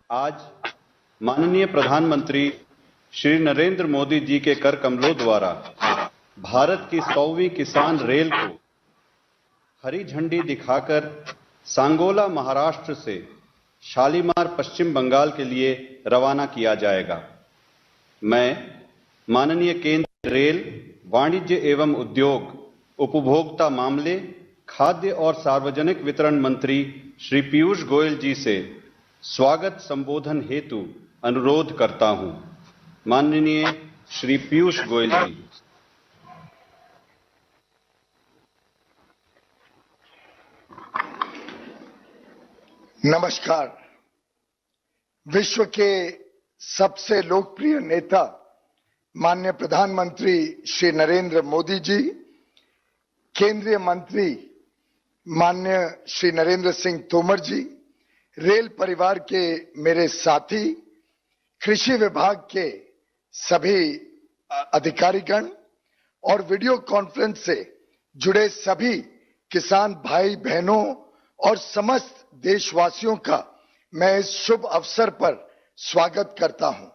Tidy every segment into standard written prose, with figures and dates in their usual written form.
आज माननीय प्रधानमंत्री श्री नरेंद्र मोदी जी के कर कमलों द्वारा भारत की 100वीं किसान रेल को हरी झंडी दिखाकर सांगोला महाराष्ट्र से शालीमार पश्चिम बंगाल के लिए रवाना किया जाएगा। मैं माननीय केंद्रीय रेल, वाणिज्य एवं उद्योग, उपभोक्ता मामले, खाद्य और सार्वजनिक वितरण मंत्री श्री पीयूष गोयल जी से स्वागत संबोधन हेतु अनुरोध करता हूं। माननीय श्री पीयूष गोयल जी। नमस्कार। विश्व के सबसे लोकप्रिय नेता माननीय प्रधानमंत्री श्री नरेंद्र मोदी जी, केंद्रीय मंत्री माननीय श्री नरेंद्र सिंह तोमर जी, रेल परिवार के मेरे साथी, कृषि विभाग के सभी अधिकारीगण और वीडियो कॉन्फ्रेंस से जुड़े सभी किसान भाई बहनों और समस्त देशवासियों का मैं इस शुभ अवसर पर स्वागत करता हूं।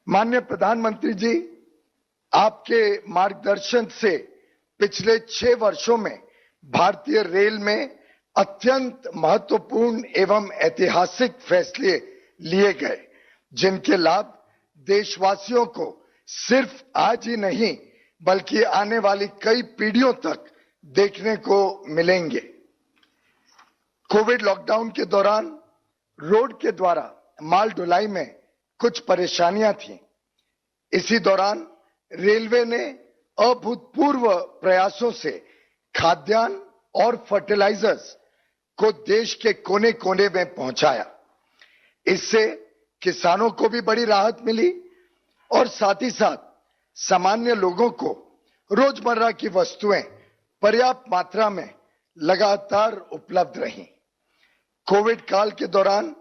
माननीय प्रधानमंत्री जी, आपके मार्गदर्शन से पिछले 6 वर्षों में भारतीय रेल में अत्यंत महत्वपूर्ण एवं ऐतिहासिक फैसले लिए गए, जिनके लाभ देशवासियों को सिर्फ आज ही नहीं बल्कि आने वाली कई पीढ़ियों तक देखने को मिलेंगे। कोविड लॉकडाउन के दौरान रोड के द्वारा माल ढुलाई में कुछ परेशानियां थीं। इसी दौरान रेलवे ने अभूतपूर्व प्रयासों से खाद्यान्न और फर्टिलाइजर्स को देश के कोने कोने में पहुंचाया। इससे किसानों को भी बड़ी राहत मिली और साथ ही साथ सामान्य लोगों को रोजमर्रा की वस्तुएं पर्याप्त मात्रा में लगातार उपलब्ध रहीं। कोविड काल के दौरान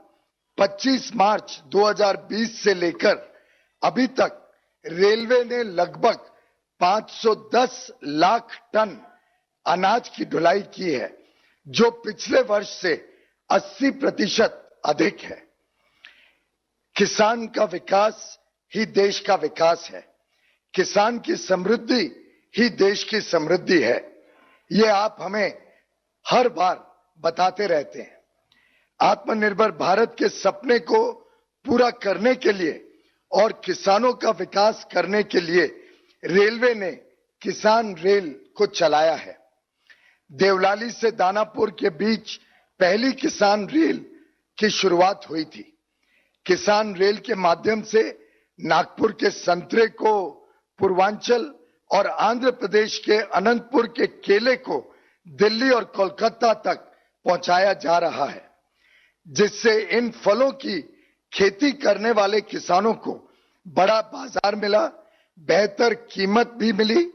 25 मार्च 2020 से लेकर अभी तक रेलवे ने लगभग 510 लाख टन अनाज की ढुलाई की है, जो पिछले वर्ष से 80% अधिक है। किसान का विकास ही देश का विकास है। किसान की समृद्धि ही देश की समृद्धि है। ये आप हमें हर बार बताते रहते हैं। आत्मनिर्भर भारत के सपने को पूरा करने के लिए और किसानों का विकास करने के लिए रेलवे ने किसान रेल को चलाया है। देवलाली से दानापुर के बीच पहली किसान रेल की शुरुआत हुई थी। किसान रेल के माध्यम से नागपुर के संतरे को, पूर्वांचल और आंध्र प्रदेश के अनंतपुर के केले को दिल्ली और कोलकाता तक पहुंचाया जा रहा है, जिससे इन फलों की खेती करने वाले किसानों को बड़ा बाजार मिला, बेहतर कीमत भी मिली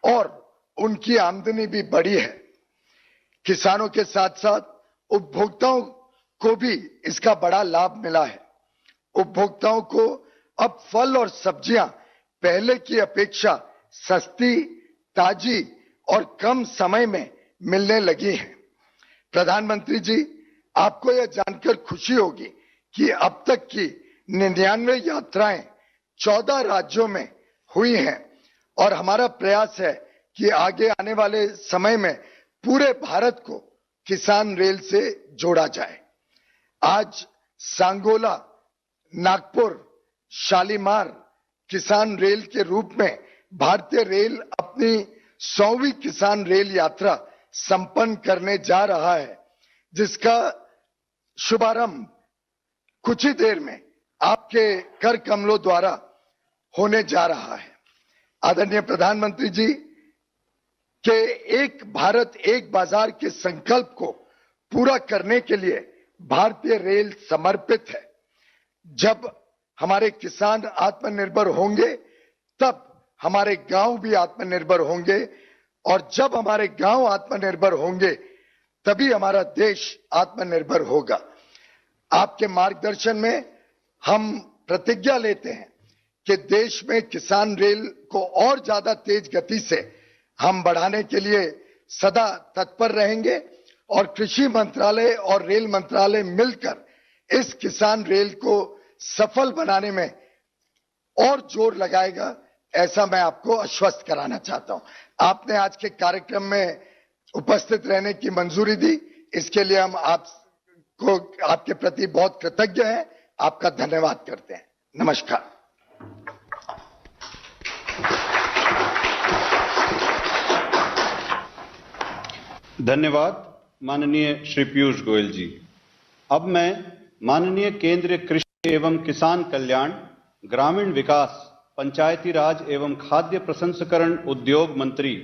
और उनकी आमदनी भी बढ़ी है। किसानों के साथ साथ उपभोक्ताओं को भी इसका बड़ा लाभ मिला है। उपभोक्ताओं को अब फल और सब्जियां पहले की अपेक्षा सस्ती, ताजी और कम समय में मिलने लगी हैं। प्रधानमंत्री जी, आपको यह जानकर खुशी होगी कि अब तक की 99 यात्राएं 14 राज्यों में हुई हैं और हमारा प्रयास है कि आगे आने वाले समय में पूरे भारत को किसान रेल से जोड़ा जाए। आज सांगोला, नागपुर, शालीमार किसान रेल के रूप में भारतीय रेल अपनी 100वीं किसान रेल यात्रा संपन्न करने जा रहा है, जिसका शुभारंभ कुछ ही देर में आपके कर कमलों द्वारा होने जा रहा है। आदरणीय प्रधानमंत्री जी के एक भारत एक बाजार के संकल्प को पूरा करने के लिए भारतीय रेल समर्पित है। जब हमारे किसान आत्मनिर्भर होंगे, तब हमारे गांव भी आत्मनिर्भर होंगे और जब हमारे गांव आत्मनिर्भर होंगे, तभी हमारा देश आत्मनिर्भर होगा। आपके मार्गदर्शन में हम प्रतिज्ञा लेते हैं कि देश में किसान रेल को और ज्यादा तेज गति से हम बढ़ाने के लिए सदा तत्पर रहेंगे और कृषि मंत्रालय और रेल मंत्रालय मिलकर इस किसान रेल को सफल बनाने में और जोर लगाएगा, ऐसा मैं आपको आश्वस्त कराना चाहता हूं। आपने आज के कार्यक्रम में उपस्थित रहने की मंजूरी दी, इसके लिए हम आपको आपके प्रति बहुत कृतज्ञ हैं। आपका धन्यवाद करते हैं। नमस्कार। धन्यवाद माननीय श्री पीयूष गोयल जी। अब मैं माननीय केंद्रीय कृषि एवं किसान कल्याण, ग्रामीण विकास, पंचायती राज एवं खाद्य प्रसंस्करण उद्योग मंत्री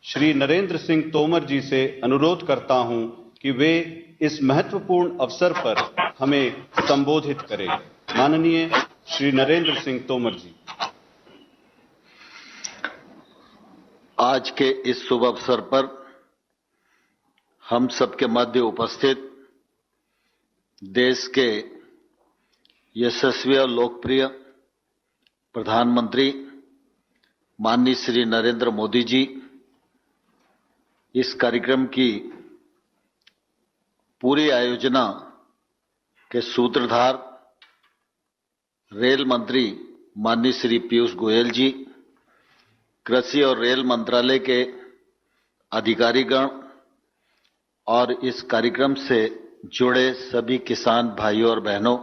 श्री नरेंद्र सिंह तोमर जी से अनुरोध करता हूं कि वे इस महत्वपूर्ण अवसर पर हमें संबोधित करें। माननीय श्री नरेंद्र सिंह तोमर जी। आज के इस शुभ अवसर पर हम सबके मध्य उपस्थित देश के यशस्वी और लोकप्रिय प्रधानमंत्री माननीय श्री नरेंद्र मोदी जी, इस कार्यक्रम की पूरी आयोजना के सूत्रधार रेल मंत्री माननीय श्री पीयूष गोयल जी, कृषि और रेल मंत्रालय के अधिकारीगण और इस कार्यक्रम से जुड़े सभी किसान भाइयों और बहनों,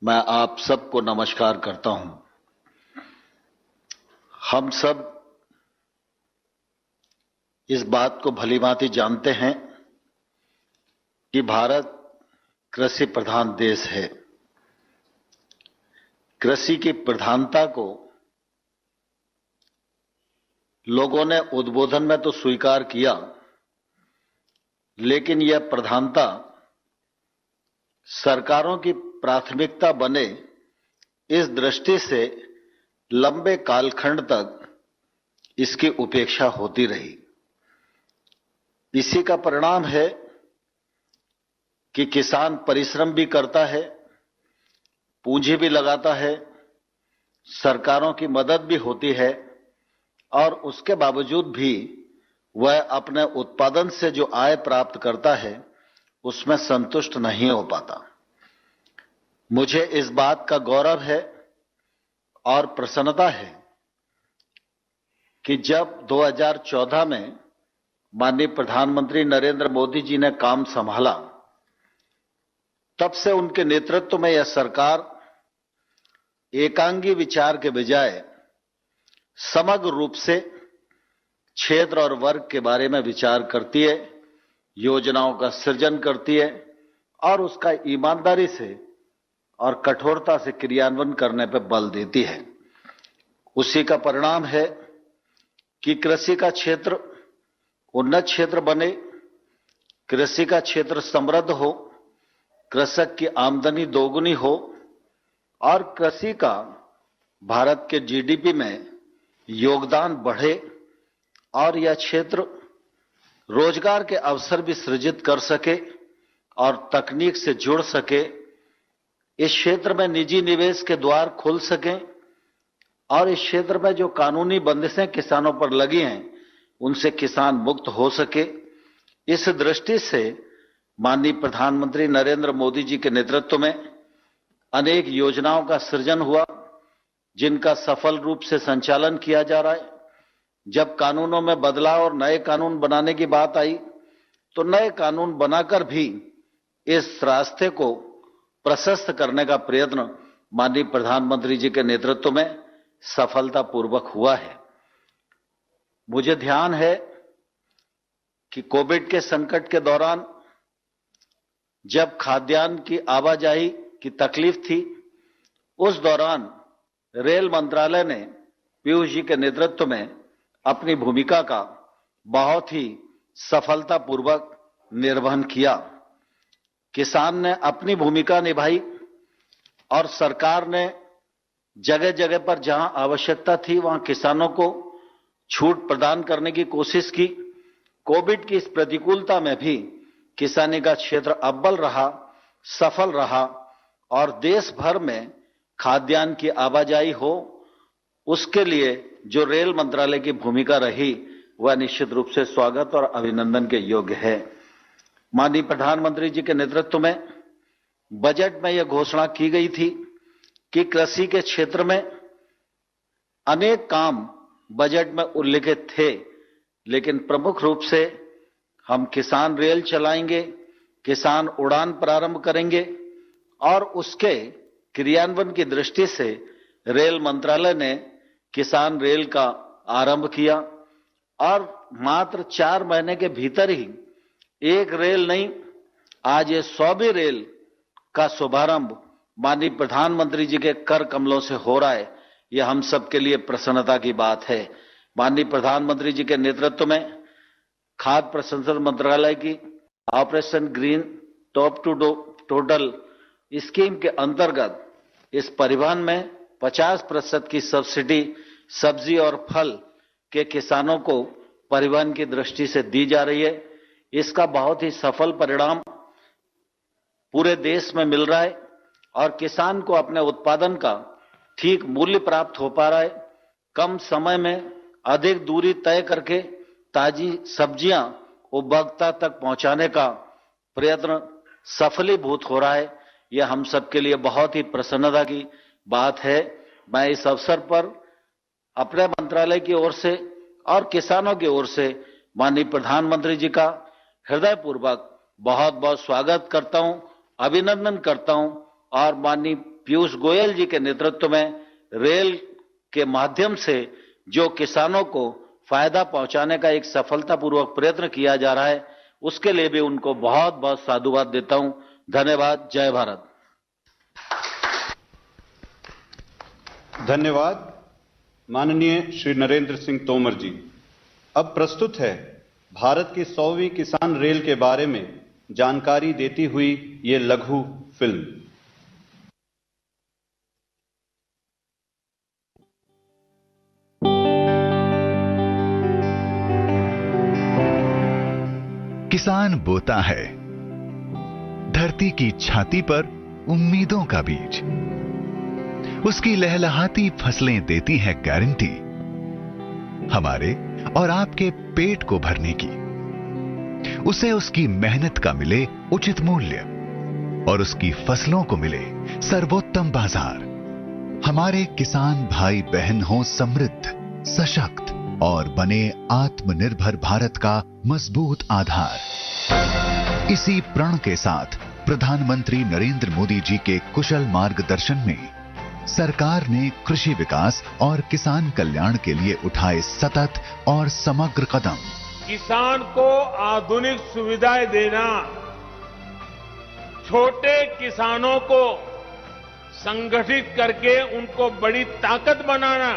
मैं आप सबको नमस्कार करता हूं। हम सब इस बात को भलीभांति जानते हैं कि भारत कृषि प्रधान देश है। कृषि की प्रधानता को लोगों ने उद्बोधन में तो स्वीकार किया, लेकिन यह प्रधानता सरकारों की प्राथमिकता बने, इस दृष्टि से लंबे कालखंड तक इसकी उपेक्षा होती रही। इसी का परिणाम है कि किसान परिश्रम भी करता है, पूंजी भी लगाता है, सरकारों की मदद भी होती है, और उसके बावजूद भी वह अपने उत्पादन से जो आय प्राप्त करता है उसमें संतुष्ट नहीं हो पाता। मुझे इस बात का गौरव है और प्रसन्नता है कि जब 2014 में माननीय प्रधानमंत्री नरेंद्र मोदी जी ने काम संभाला, तब से उनके नेतृत्व में यह सरकार एकांगी विचार के बजाय समग्र रूप से क्षेत्र और वर्ग के बारे में विचार करती है, योजनाओं का सृजन करती है और उसका ईमानदारी से और कठोरता से क्रियान्वयन करने पर बल देती है। उसी का परिणाम है कि कृषि का क्षेत्र उन्नत क्षेत्र बने, कृषि का क्षेत्र समृद्ध हो, कृषक की आमदनी दोगुनी हो और कृषि का भारत के जीडीपी में योगदान बढ़े और यह क्षेत्र रोजगार के अवसर भी सृजित कर सके और तकनीक से जुड़ सके। इस क्षेत्र में निजी निवेश के द्वार खुल सकें और इस क्षेत्र में जो कानूनी बंदिशें किसानों पर लगी हैं उनसे किसान मुक्त हो सके। इस दृष्टि से माननीय प्रधानमंत्री नरेंद्र मोदी जी के नेतृत्व में अनेक योजनाओं का सृजन हुआ, जिनका सफल रूप से संचालन किया जा रहा है। जब कानूनों में बदलाव और नए कानून बनाने की बात आई तो नए कानून बनाकर भी इस रास्ते को प्रशस्त करने का प्रयत्न माननीय प्रधानमंत्री जी के नेतृत्व में सफलतापूर्वक हुआ है। मुझे ध्यान है कि कोविड के संकट के दौरान जब खाद्यान्न की आवाजाही की तकलीफ थी, उस दौरान रेल मंत्रालय ने पीयूष जी के नेतृत्व में अपनी भूमिका का बहुत ही सफलतापूर्वक निर्वहन किया। किसान ने अपनी भूमिका निभाई और सरकार ने जगह जगह पर जहां आवश्यकता थी वहां किसानों को छूट प्रदान करने की कोशिश की। कोविड की इस प्रतिकूलता में भी किसानी का क्षेत्र अव्वल रहा, सफल रहा और देश भर में खाद्यान्न की आवाजाही हो, उसके लिए जो रेल मंत्रालय की भूमिका रही वह निश्चित रूप से स्वागत और अभिनंदन के योग्य है। माननीय प्रधानमंत्री जी के नेतृत्व में बजट में यह घोषणा की गई थी कि कृषि के क्षेत्र में अनेक काम बजट में उल्लिखित थे, लेकिन प्रमुख रूप से हम किसान रेल चलाएंगे, किसान उड़ान प्रारंभ करेंगे और उसके क्रियान्वयन की दृष्टि से रेल मंत्रालय ने किसान रेल का आरंभ किया और मात्र 4 महीने के भीतर ही एक रेल नहीं, आज ये 100वीं रेल का शुभारंभ माननीय प्रधानमंत्री जी के कर कमलों से हो रहा है। यह हम सबके लिए प्रसन्नता की बात है। माननीय प्रधानमंत्री जी के नेतृत्व में खाद्य प्रसंस्करण मंत्रालय की operation green top to total scheme के अंतर्गत इस परिवहन में 50% की सब्सिडी सब्जी और फल के किसानों को परिवहन की दृष्टि से दी जा रही है। इसका बहुत ही सफल परिणाम पूरे देश में मिल रहा है और किसान को अपने उत्पादन का ठीक मूल्य प्राप्त हो पा रहा है। कम समय में अधिक दूरी तय करके ताजी सब्जियां उपभोक्ता तक पहुंचाने का प्रयत्न सफलीभूत हो रहा है। यह हम सबके लिए बहुत ही प्रसन्नता की बात है। मैं इस अवसर पर अपने मंत्रालय की ओर से और किसानों की ओर से माननीय प्रधानमंत्री जी का हृदयपूर्वक बहुत बहुत स्वागत करता हूं, अभिनंदन करता हूं और माननीय पीयूष गोयल जी के नेतृत्व में रेल के माध्यम से जो किसानों को फायदा पहुंचाने का एक सफलतापूर्वक प्रयत्न किया जा रहा है, उसके लिए भी उनको बहुत बहुत साधुवाद देता हूं। धन्यवाद। जय भारत। धन्यवाद माननीय श्री नरेंद्र सिंह तोमर जी। अब प्रस्तुत है भारत की 100वीं किसान रेल के बारे में जानकारी देती हुई ये लघु फिल्म। किसान बोता है धरती की छाती पर उम्मीदों का बीज। उसकी लहलहाती फसलें देती है गारंटी हमारे और आपके पेट को भरने की। उसे उसकी मेहनत का मिले उचित मूल्य और उसकी फसलों को मिले सर्वोत्तम बाजार। हमारे किसान भाई बहन हो समृद्ध, सशक्त और बने आत्मनिर्भर भारत का मजबूत आधार। इसी प्रण के साथ प्रधानमंत्री नरेंद्र मोदी जी के कुशल मार्गदर्शन में सरकार ने कृषि विकास और किसान कल्याण के लिए उठाए सतत और समग्र कदम। किसान को आधुनिक सुविधाएं देना, छोटे किसानों को संगठित करके उनको बड़ी ताकत बनाना,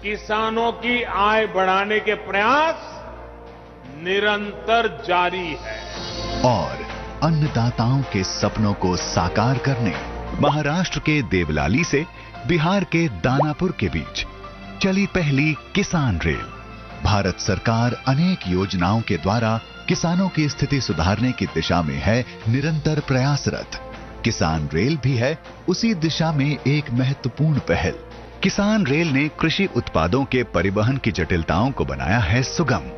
किसानों की आय बढ़ाने के प्रयास निरंतर जारी है। और अन्नदाताओं के सपनों को साकार करने महाराष्ट्र के देवलाली से बिहार के दानापुर के बीच चली पहली किसान रेल। भारत सरकार अनेक योजनाओं के द्वारा किसानों की स्थिति सुधारने की दिशा में है निरंतर प्रयासरत। किसान रेल भी है उसी दिशा में एक महत्वपूर्ण पहल। किसान रेल ने कृषि उत्पादों के परिवहन की जटिलताओं को बनाया है सुगम।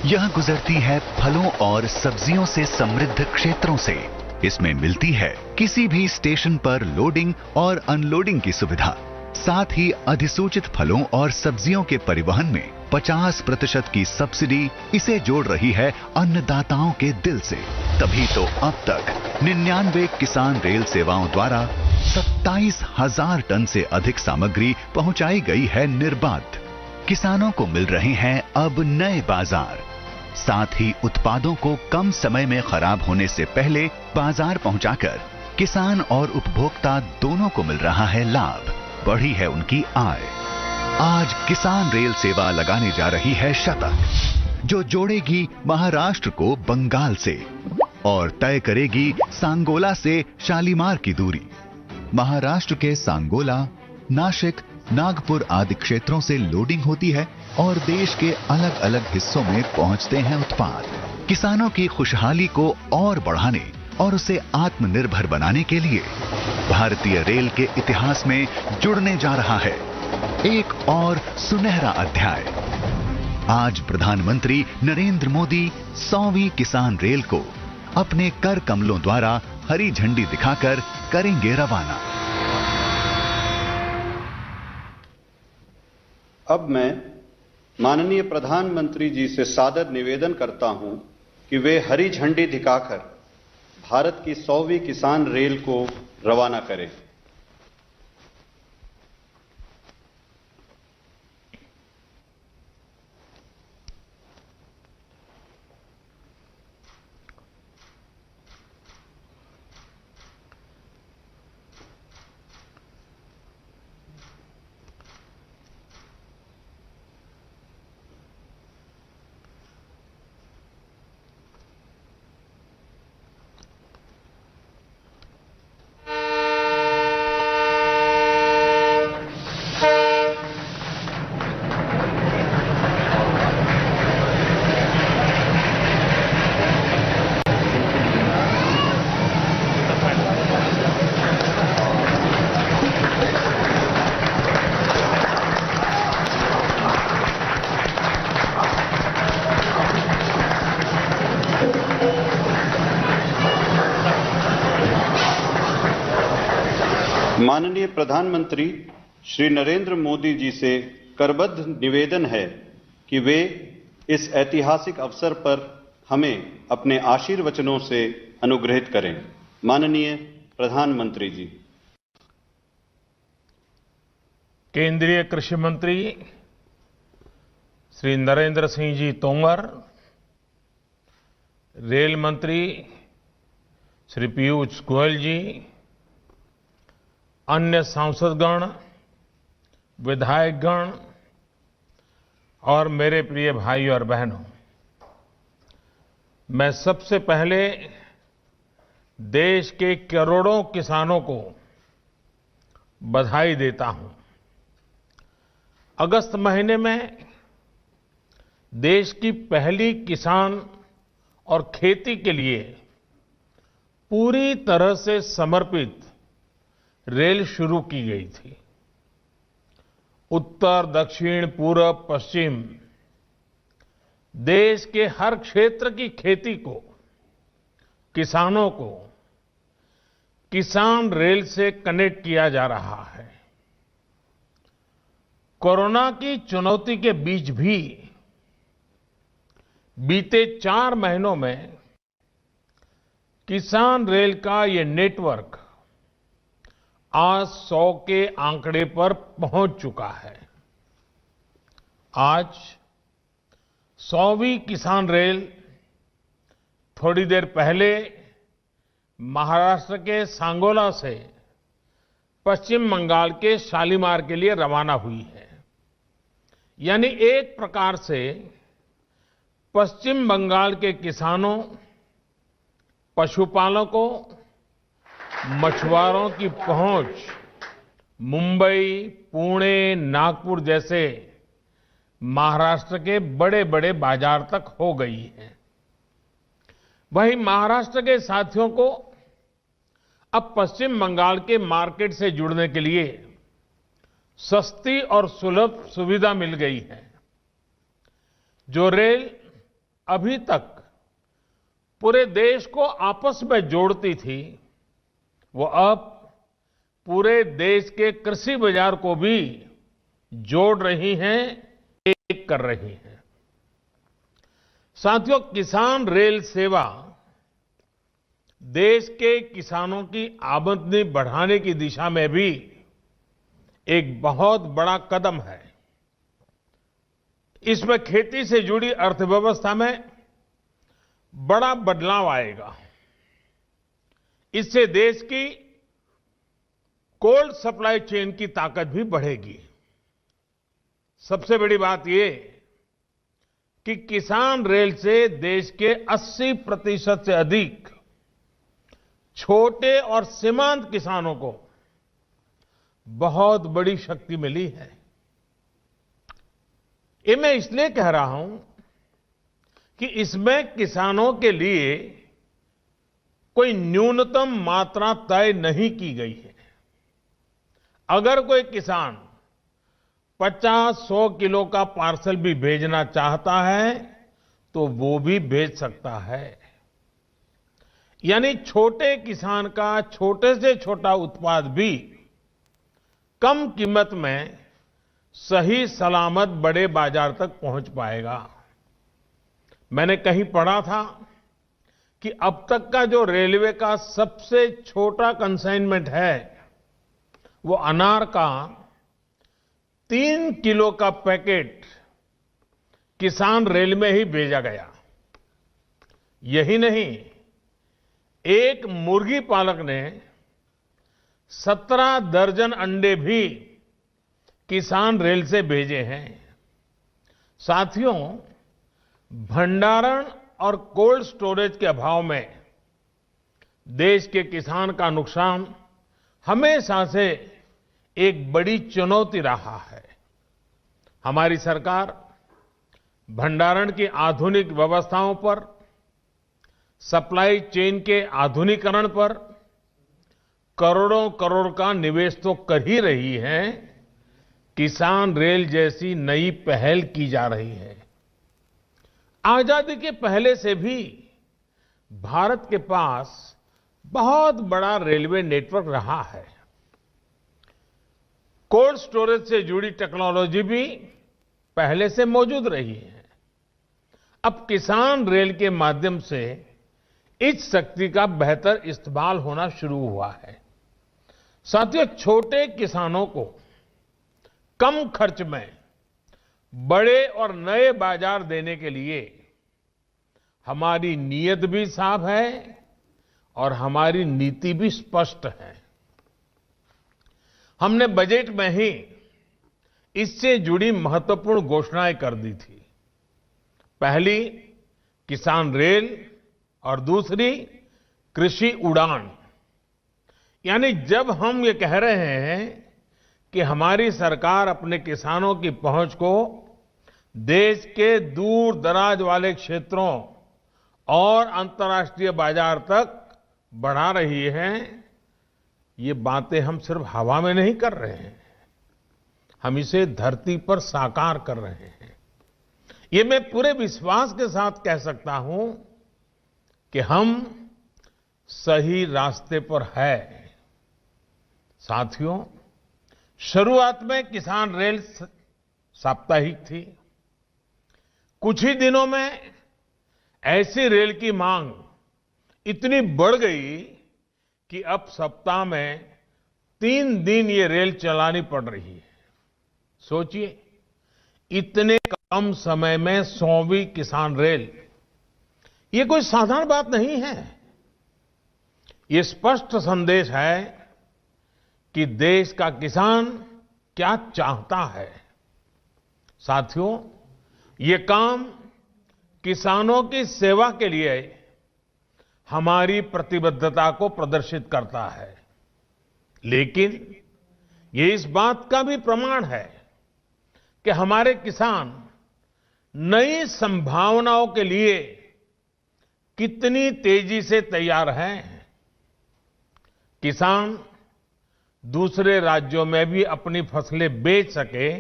यह गुजरती है फलों और सब्जियों से समृद्ध क्षेत्रों से। इसमें मिलती है किसी भी स्टेशन पर लोडिंग और अनलोडिंग की सुविधा। साथ ही अधिसूचित फलों और सब्जियों के परिवहन में 50% की सब्सिडी इसे जोड़ रही है अन्नदाताओं के दिल से। तभी तो अब तक 99 किसान रेल सेवाओं द्वारा 27,000 टन से अधिक सामग्री पहुंचाई गई है निर्बाध। किसानों को मिल रहे हैं अब नए बाजार। साथ ही उत्पादों को कम समय में खराब होने से पहले बाजार पहुंचाकर किसान और उपभोक्ता दोनों को मिल रहा है लाभ। बढ़ी है उनकी आय। आज किसान रेल सेवा लगाने जा रही है शतक, जो जोड़ेगी महाराष्ट्र को बंगाल से और तय करेगी सांगोला से शालीमार की दूरी। महाराष्ट्र के सांगोला, नासिक, नागपुर आदि क्षेत्रों से लोडिंग होती है और देश के अलग अलग हिस्सों में पहुंचते हैं उत्पाद। किसानों की खुशहाली को और बढ़ाने और उसे आत्मनिर्भर बनाने के लिए भारतीय रेल के इतिहास में जुड़ने जा रहा है एक और सुनहरा अध्याय। आज प्रधानमंत्री नरेंद्र मोदी 100वीं किसान रेल को अपने कर कमलों द्वारा हरी झंडी दिखाकर करेंगे रवाना। अब मैं माननीय प्रधानमंत्री जी से सादर निवेदन करता हूं कि वे हरी झंडी दिखाकर भारत की 100वीं किसान रेल को रवाना करें। माननीय प्रधानमंत्री श्री नरेंद्र मोदी जी से करबद्ध निवेदन है कि वे इस ऐतिहासिक अवसर पर हमें अपने आशीर्वचनों से अनुग्रहित करें। माननीय प्रधानमंत्री जी। केंद्रीय कृषि मंत्री श्री नरेंद्र सिंह जी तोमर, रेल मंत्री श्री पीयूष गोयल जी, अन्य सांसदगण, विधायकगण और मेरे प्रिय भाई और बहनों, मैं सबसे पहले देश के करोड़ों किसानों को बधाई देता हूं। अगस्त महीने में देश की पहली किसान और खेती के लिए पूरी तरह से समर्पित रेल शुरू की गई थी। उत्तर, दक्षिण, पूर्व, पश्चिम देश के हर क्षेत्र की खेती को, किसानों को किसान रेल से कनेक्ट किया जा रहा है। कोरोना की चुनौती के बीच भी बीते 4 महीनों में किसान रेल का ये नेटवर्क आज 100 के आंकड़े पर पहुंच चुका है। आज 100वीं किसान रेल थोड़ी देर पहले महाराष्ट्र के सांगोला से पश्चिम बंगाल के शालीमार के लिए रवाना हुई है। यानी एक प्रकार से पश्चिम बंगाल के किसानों, पशुपालकों, मछुआरों की पहुंच मुंबई, पुणे, नागपुर जैसे महाराष्ट्र के बड़े बड़े बाजार तक हो गई है। वहीं महाराष्ट्र के साथियों को अब पश्चिम बंगाल के मार्केट से जुड़ने के लिए सस्ती और सुलभ सुविधा मिल गई है। जो रेल अभी तक पूरे देश को आपस में जोड़ती थी, वो अब पूरे देश के कृषि बाजार को भी जोड़ रही हैं, एक कर रही हैं। साथियों, किसान रेल सेवा देश के किसानों की आमदनी बढ़ाने की दिशा में भी एक बहुत बड़ा कदम है। इसमें खेती से जुड़ी अर्थव्यवस्था में बड़ा बदलाव आएगा। इससे देश की कोल्ड सप्लाई चेन की ताकत भी बढ़ेगी। सबसे बड़ी बात यह कि किसान रेल से देश के 80% से अधिक छोटे और सीमांत किसानों को बहुत बड़ी शक्ति मिली है। ये मैं इसलिए कह रहा हूं कि इसमें किसानों के लिए कोई न्यूनतम मात्रा तय नहीं की गई है। अगर कोई किसान 50-100 किलो का पार्सल भी भेजना चाहता है तो वो भी भेज सकता है। यानी छोटे किसान का छोटे से छोटा उत्पाद भी कम कीमत में सही सलामत बड़े बाजार तक पहुंच पाएगा। मैंने कहीं पढ़ा था कि अब तक का जो रेलवे का सबसे छोटा कंसाइनमेंट है वो अनार का 3 किलो का पैकेट किसान रेल में ही भेजा गया। यही नहीं, एक मुर्गी पालक ने 17 दर्जन अंडे भी किसान रेल से भेजे हैं। साथियों, भंडारण और कोल्ड स्टोरेज के अभाव में देश के किसान का नुकसान हमेशा से एक बड़ी चुनौती रहा है। हमारी सरकार भंडारण की आधुनिक व्यवस्थाओं पर, सप्लाई चेन के आधुनिकीकरण पर करोड़ों करोड़ का निवेश तो कर ही रही है, किसान रेल जैसी नई पहल की जा रही है। आजादी के पहले से भी भारत के पास बहुत बड़ा रेलवे नेटवर्क रहा है। कोल्ड स्टोरेज से जुड़ी टेक्नोलॉजी भी पहले से मौजूद रही है। अब किसान रेल के माध्यम से इस शक्ति का बेहतर इस्तेमाल होना शुरू हुआ है। साथियों, छोटे किसानों को कम खर्च में बड़े और नए बाजार देने के लिए हमारी नीयत भी साफ है और हमारी नीति भी स्पष्ट है। हमने बजट में ही इससे जुड़ी महत्वपूर्ण घोषणाएं कर दी थी। पहली, किसान रेल, और दूसरी, कृषि उड़ान। यानी जब हम ये कह रहे हैं कि हमारी सरकार अपने किसानों की पहुंच को देश के दूर दराज वाले क्षेत्रों और अंतर्राष्ट्रीय बाजार तक बढ़ा रही है, ये बातें हम सिर्फ हवा में नहीं कर रहे हैं, हम इसे धरती पर साकार कर रहे हैं। ये मैं पूरे विश्वास के साथ कह सकता हूं कि हम सही रास्ते पर है। साथियों, शुरुआत में किसान रेल साप्ताहिक थी। कुछ ही दिनों में ऐसी रेल की मांग इतनी बढ़ गई कि अब सप्ताह में 3 दिन ये रेल चलानी पड़ रही है। सोचिए, इतने कम समय में 100वीं किसान रेल, ये कोई साधारण बात नहीं है। ये स्पष्ट संदेश है कि देश का किसान क्या चाहता है। साथियों, ये काम किसानों की सेवा के लिए हमारी प्रतिबद्धता को प्रदर्शित करता है, लेकिन ये इस बात का भी प्रमाण है कि हमारे किसान नई संभावनाओं के लिए कितनी तेजी से तैयार हैं। किसान दूसरे राज्यों में भी अपनी फसलें बेच सके,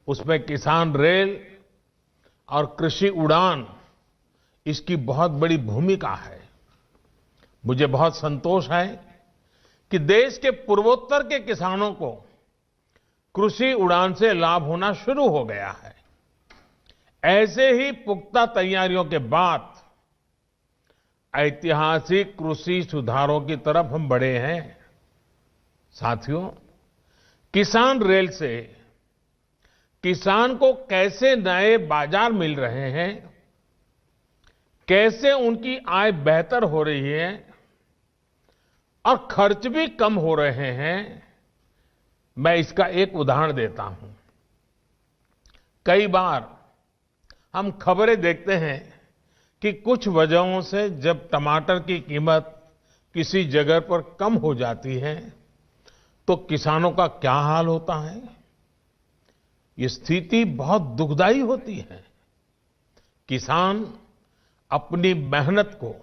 उसमें किसान रेल और कृषि उड़ान, इसकी बहुत बड़ी भूमिका है। मुझे बहुत संतोष है कि देश के पूर्वोत्तर के किसानों को कृषि उड़ान से लाभ होना शुरू हो गया है। ऐसे ही पुख्ता तैयारियों के बाद ऐतिहासिक कृषि सुधारों की तरफ हम बढ़े हैं। साथियों, किसान रेल से किसान को कैसे नए बाजार मिल रहे हैं, कैसे उनकी आय बेहतर हो रही है और खर्च भी कम हो रहे हैं, मैं इसका एक उदाहरण देता हूं। कई बार हम खबरें देखते हैं कि कुछ वजहों से जब टमाटर की कीमत किसी जगह पर कम हो जाती है तो किसानों का क्या हाल होता है। ये स्थिति बहुत दुखदाई होती है। किसान अपनी मेहनत को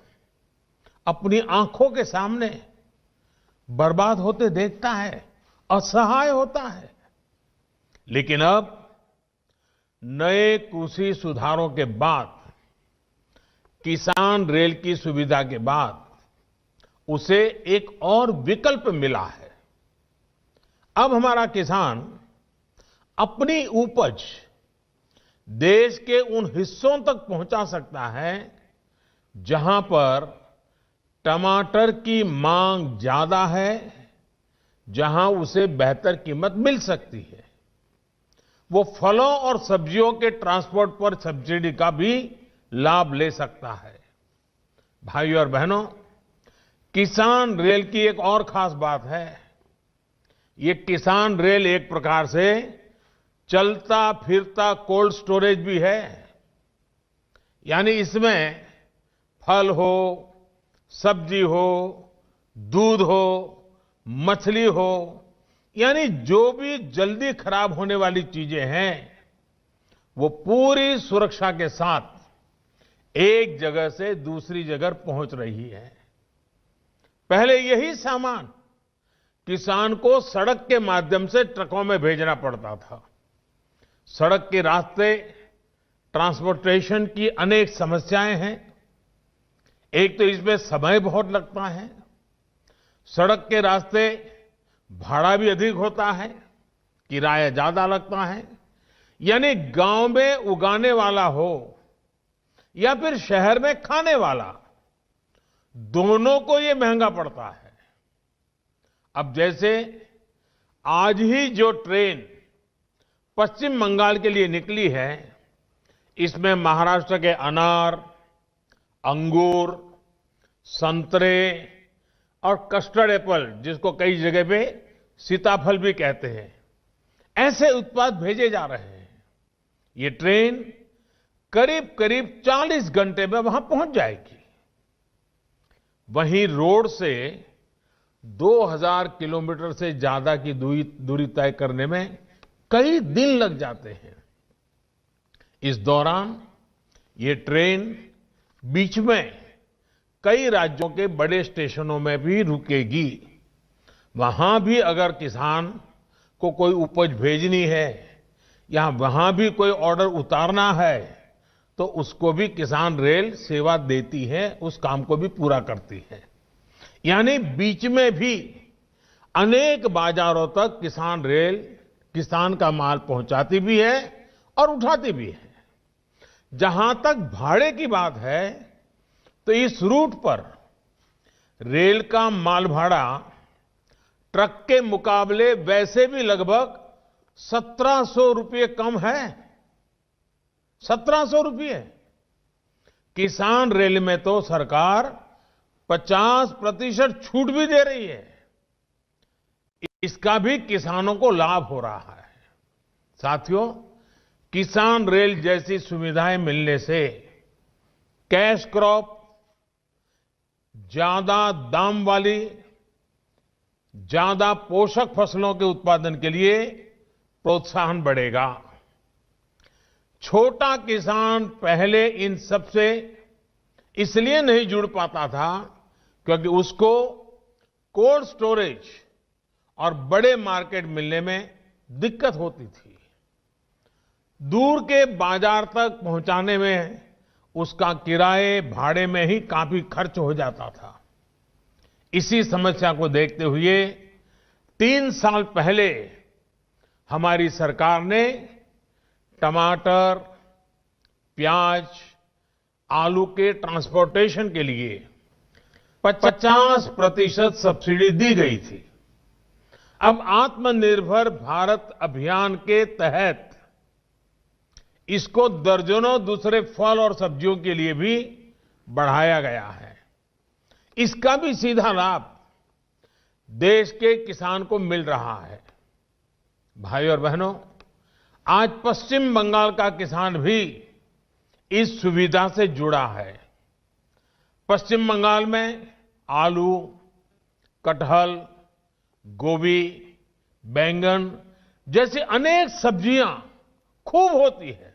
अपनी आंखों के सामने बर्बाद होते देखता है, असहाय होता है। लेकिन अब नए कृषि सुधारों के बाद किसान रेल की सुविधा के बाद उसे एक और विकल्प मिला है। अब हमारा किसान अपनी उपज देश के उन हिस्सों तक पहुंचा सकता है जहां पर टमाटर की मांग ज्यादा है, जहां उसे बेहतर कीमत मिल सकती है। वो फलों और सब्जियों के ट्रांसपोर्ट पर सब्सिडी का भी लाभ ले सकता है। भाइयों और बहनों, किसान रेल की एक और खास बात है, ये किसान रेल एक प्रकार से चलता फिरता कोल्ड स्टोरेज भी है। यानी इसमें फल हो, सब्जी हो, दूध हो, मछली हो, यानी जो भी जल्दी खराब होने वाली चीजें हैं, वो पूरी सुरक्षा के साथ एक जगह से दूसरी जगह पहुंच रही है। पहले यही सामान किसान को सड़क के माध्यम से ट्रकों में भेजना पड़ता था। सड़क के रास्ते ट्रांसपोर्टेशन की अनेक समस्याएं हैं। एक तो इसमें समय बहुत लगता है, सड़क के रास्ते भाड़ा भी अधिक होता है, किराया ज्यादा लगता है। यानी गांव में उगाने वाला हो या फिर शहर में खाने वाला, दोनों को ये महंगा पड़ता है। अब जैसे आज ही जो ट्रेन पश्चिम बंगाल के लिए निकली है, इसमें महाराष्ट्र के अनार, अंगूर, संतरे और कस्टर्ड एप्पल, जिसको कई जगह पे सीताफल भी कहते हैं, ऐसे उत्पाद भेजे जा रहे हैं। ये ट्रेन करीब करीब 40 घंटे में वहां पहुंच जाएगी। वहीं रोड से 2000 किलोमीटर से ज्यादा की दूरी तय करने में कई दिन लग जाते हैं। इस दौरान ये ट्रेन बीच में कई राज्यों के बड़े स्टेशनों में भी रुकेगी। वहां भी अगर किसान को कोई उपज भेजनी है या वहां भी कोई ऑर्डर उतारना है, तो उसको भी किसान रेल सेवा देती है, उस काम को भी पूरा करती है। यानी बीच में भी अनेक बाजारों तक किसान रेल किसान का माल पहुंचाती भी है और उठाती भी है। जहां तक भाड़े की बात है, तो इस रूट पर रेल का माल भाड़ा ट्रक के मुकाबले वैसे भी लगभग 1700 रुपये कम है। 1700 रुपये। किसान रेल में तो सरकार 50% छूट भी दे रही है। इसका भी किसानों को लाभ हो रहा है। साथियों, किसान रेल जैसी सुविधाएं मिलने से कैश क्रॉप, ज्यादा दाम वाली, ज्यादा पोषक फसलों के उत्पादन के लिए प्रोत्साहन बढ़ेगा। छोटा किसान पहले इन सब से इसलिए नहीं जुड़ पाता था क्योंकि उसको कोल्ड स्टोरेज और बड़े मार्केट मिलने में दिक्कत होती थी। दूर के बाजार तक पहुंचाने में उसका किराए भाड़े में ही काफी खर्च हो जाता था। इसी समस्या को देखते हुए 3 साल पहले हमारी सरकार ने टमाटर, प्याज, आलू के ट्रांसपोर्टेशन के लिए 50% सब्सिडी दी गई थी। अब आत्मनिर्भर भारत अभियान के तहत इसको दर्जनों दूसरे फल और सब्जियों के लिए भी बढ़ाया गया है। इसका भी सीधा लाभ देश के किसान को मिल रहा है। भाइयों और बहनों, आज पश्चिम बंगाल का किसान भी इस सुविधा से जुड़ा है। पश्चिम बंगाल में आलू, कटहल, गोभी, बैंगन जैसी अनेक सब्जियां खूब होती है।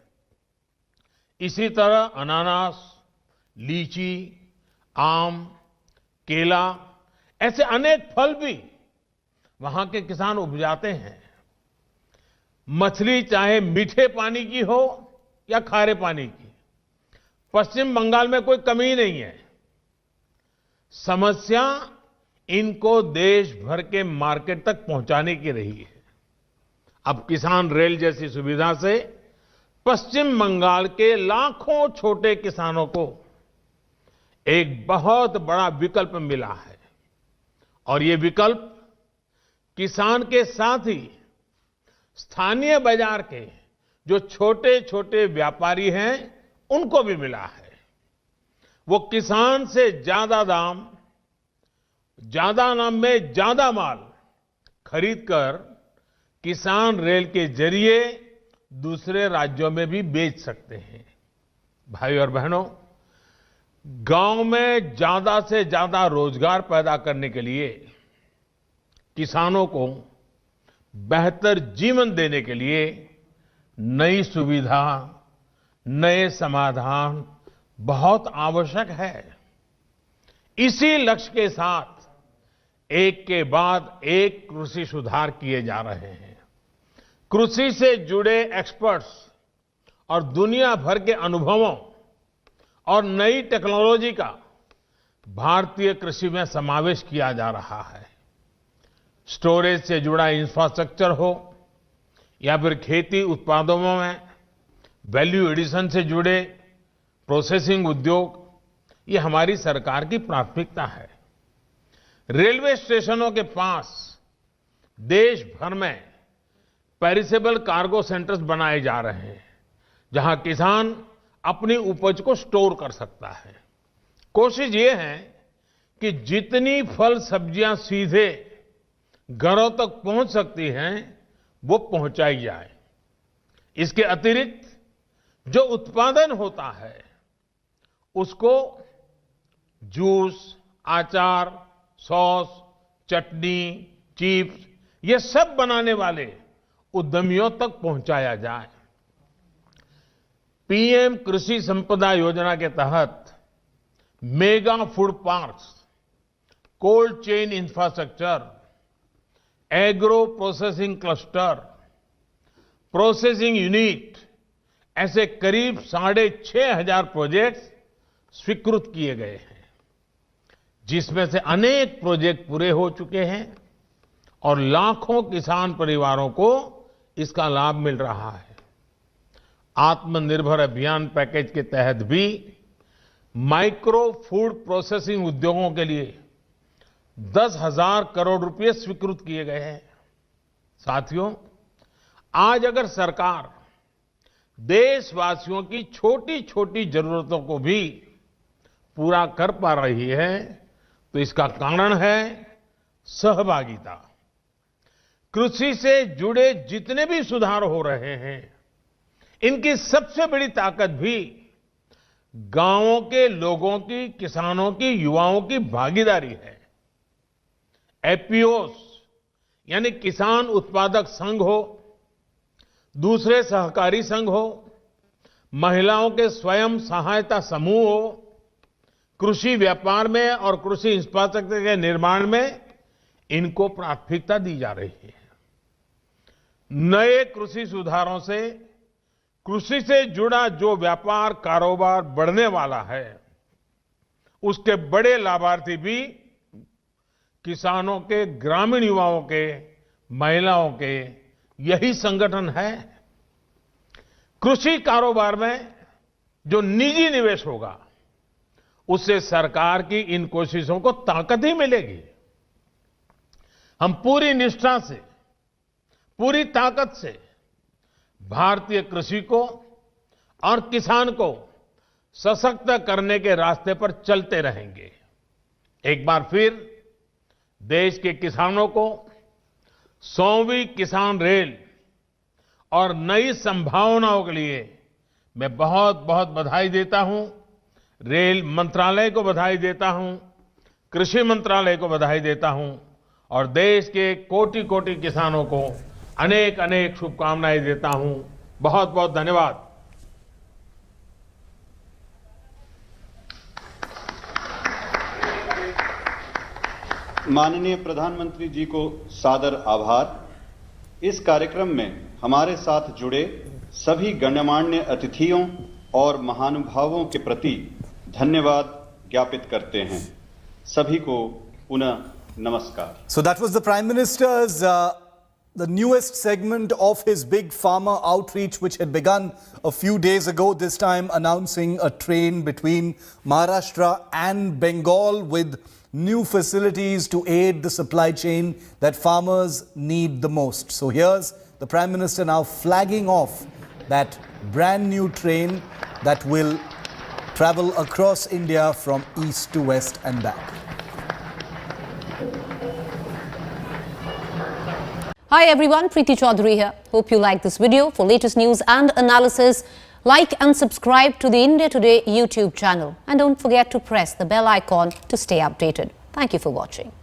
इसी तरह अनानास, लीची, आम, केला ऐसे अनेक फल भी वहां के किसान उपजाते हैं। मछली चाहे मीठे पानी की हो या खारे पानी की, पश्चिम बंगाल में कोई कमी नहीं है। समस्या इनको देश भर के मार्केट तक पहुंचाने की रही है। अब किसान रेल जैसी सुविधा से पश्चिम बंगाल के लाखों छोटे किसानों को एक बहुत बड़ा विकल्प मिला है और ये विकल्प किसान के साथ ही स्थानीय बाजार के जो छोटे छोटे व्यापारी हैं उनको भी मिला है। वो किसान से ज्यादा दाम में ज्यादा माल खरीदकर किसान रेल के जरिए दूसरे राज्यों में भी बेच सकते हैं। भाई और बहनों, गांव में ज्यादा से ज्यादा रोजगार पैदा करने के लिए, किसानों को बेहतर जीवन देने के लिए नई सुविधा, नए समाधान बहुत आवश्यक है। इसी लक्ष्य के साथ एक के बाद एक कृषि सुधार किए जा रहे हैं। कृषि से जुड़े एक्सपर्ट्स और दुनिया भर के अनुभवों और नई टेक्नोलॉजी का भारतीय कृषि में समावेश किया जा रहा है। स्टोरेज से जुड़ा इंफ्रास्ट्रक्चर हो या फिर खेती उत्पादों में वैल्यू एडिशन से जुड़े प्रोसेसिंग उद्योग, ये हमारी सरकार की प्राथमिकता है। रेलवे स्टेशनों के पास देश भर में पेरिसेबल कार्गो सेंटर्स बनाए जा रहे हैं, जहां किसान अपनी उपज को स्टोर कर सकता है। कोशिश ये है कि जितनी फल सब्जियां सीधे घरों तक पहुंच सकती हैं, वो पहुंचाई जाए। इसके अतिरिक्त जो उत्पादन होता है उसको जूस, आचार, सॉस, चटनी, चिप्स, ये सब बनाने वाले उद्यमियों तक पहुंचाया जाए। पीएम कृषि संपदा योजना के तहत mega food parks, cold chain infrastructure, agro processing cluster, processing unit, ऐसे करीब 6,500 प्रोजेक्ट्स स्वीकृत किए गए हैं, जिसमें से अनेक प्रोजेक्ट पूरे हो चुके हैं और लाखों किसान परिवारों को इसका लाभ मिल रहा है। आत्मनिर्भर अभियान पैकेज के तहत भी माइक्रो फूड प्रोसेसिंग उद्योगों के लिए 10,000 करोड़ रुपए स्वीकृत किए गए हैं। साथियों, आज अगर सरकार देशवासियों की छोटी छोटी जरूरतों को भी पूरा कर पा रही है, तो इसका कारण है सहभागिता। कृषि से जुड़े जितने भी सुधार हो रहे हैं, इनकी सबसे बड़ी ताकत भी गांवों के लोगों की, किसानों की, युवाओं की भागीदारी है। एपीओस यानी किसान उत्पादक संघ हो, दूसरे सहकारी संघ हो, महिलाओं के स्वयं सहायता समूह हो, कृषि व्यापार में और कृषि इंफ्रास्ट्रक्चर के निर्माण में इनको प्राथमिकता दी जा रही है। नए कृषि सुधारों से कृषि से जुड़ा जो व्यापार कारोबार बढ़ने वाला है, उसके बड़े लाभार्थी भी किसानों के, ग्रामीण युवाओं के, महिलाओं के यही संगठन है। कृषि कारोबार में जो निजी निवेश होगा, उससे सरकार की इन कोशिशों को ताकत ही मिलेगी। हम पूरी निष्ठा से, पूरी ताकत से भारतीय कृषि को और किसान को सशक्त करने के रास्ते पर चलते रहेंगे। एक बार फिर देश के किसानों को 100वीं किसान रेल और नई संभावनाओं के लिए मैं बहुत बहुत बधाई देता हूं। रेल मंत्रालय को बधाई देता हूं, कृषि मंत्रालय को बधाई देता हूं और देश के कोटि कोटि किसानों को अनेक अनेक शुभकामनाएं देता हूं। बहुत बहुत धन्यवाद। माननीय प्रधानमंत्री जी को सादर आभार। इस कार्यक्रम में हमारे साथ जुड़े सभी गण्यमान्य अतिथियों और महानुभावों के प्रति धन्यवाद ज्ञापित करते हैं। सभी को पुनः नमस्कार। So that was the Prime Minister's the newest segment of his big farmer outreach, which had begun a few days ago, this time announcing a train between Maharashtra and Bengal with new facilities to aid the supply chain that farmers need the most. So here's the Prime Minister now flagging off that brand new train that will travel across India from east to west and back. Hi everyone, Preeti Chaudhary here. Hope you like this video. For latest news and analysis, like and subscribe to the India Today YouTube channel. And don't forget to press the bell icon to stay updated. Thank you for watching.